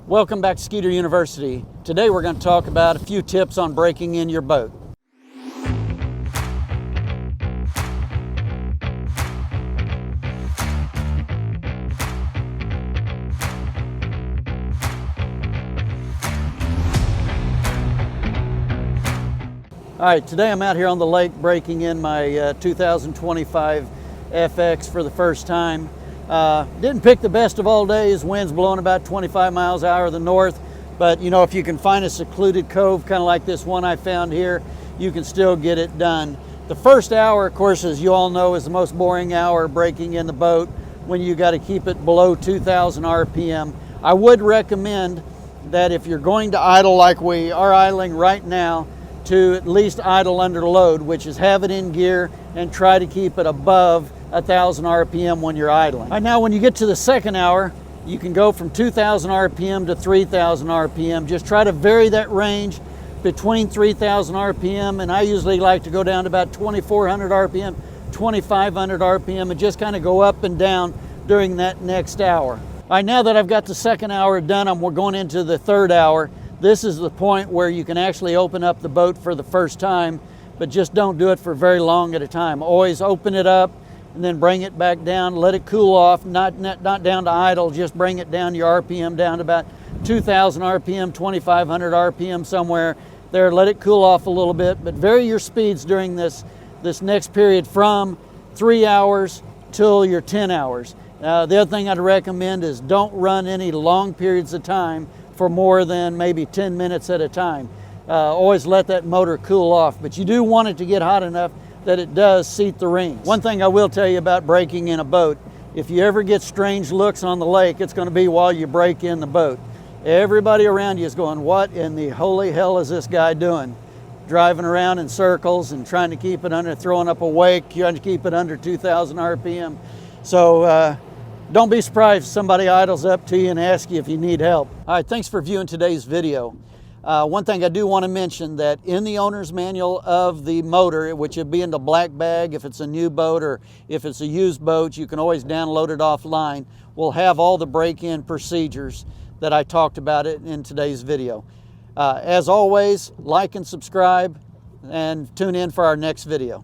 Welcome back to Skeeter University. Today we're going to talk about a few tips on breaking in your boat. All right, today I'm out here on the lake breaking in my 2025 FX for the first time. Didn't pick the best of all days. Wind's blowing about 25 miles an hour to the north, but you know, if you can find a secluded cove, kind of like this one I found here, you can still get it done. The first hour, of course, as you all know, is the most boring hour breaking in the boat when you got to keep it below 2,000 RPM. I would recommend that if you're going to idle like we are idling right now, to at least idle under load, which is have it in gear and try to keep it above 1,000 RPM when you're idling. Right now, when you get to the second hour, you can go from 2,000 RPM to 3,000 RPM. Just try to vary that range between 3,000 RPM, and I usually like to go down to about 2,400 RPM, 2,500 RPM, and just kind of go up and down during that next hour. All right, now that I've got the second hour done, we're going into the third hour. This is the point where you can actually open up the boat for the first time, but just don't do it for very long at a time. Always open it up and then bring it back down, let it cool off, not down to idle, just bring it down your RPM down to about 2,000 RPM, 2,500 RPM somewhere there. Let it cool off a little bit, but vary your speeds during this next period from 3 hours till your 10 hours. The other thing I'd recommend is don't run any long periods of time for more than maybe 10 minutes at a time. Always let that motor cool off, but you do want it to get hot enough that it does seat the rings. One thing I will tell you about breaking in a boat, if you ever get strange looks on the lake, it's going to be while you break in the boat. Everybody around you is going, what in the holy hell is this guy doing? Driving around in circles and trying to keep it under, throwing up a wake, trying to keep it under 2,000 RPM. So don't be surprised if somebody idles up to you and asks you if you need help. All right, thanks for viewing today's video. One thing I do want to mention that in the owner's manual of the motor, which would be in the black bag if it's a new boat or if it's a used boat, you can always download it offline. We'll have all the break-in procedures that I talked about in today's video. As always, like and subscribe and tune in for our next video.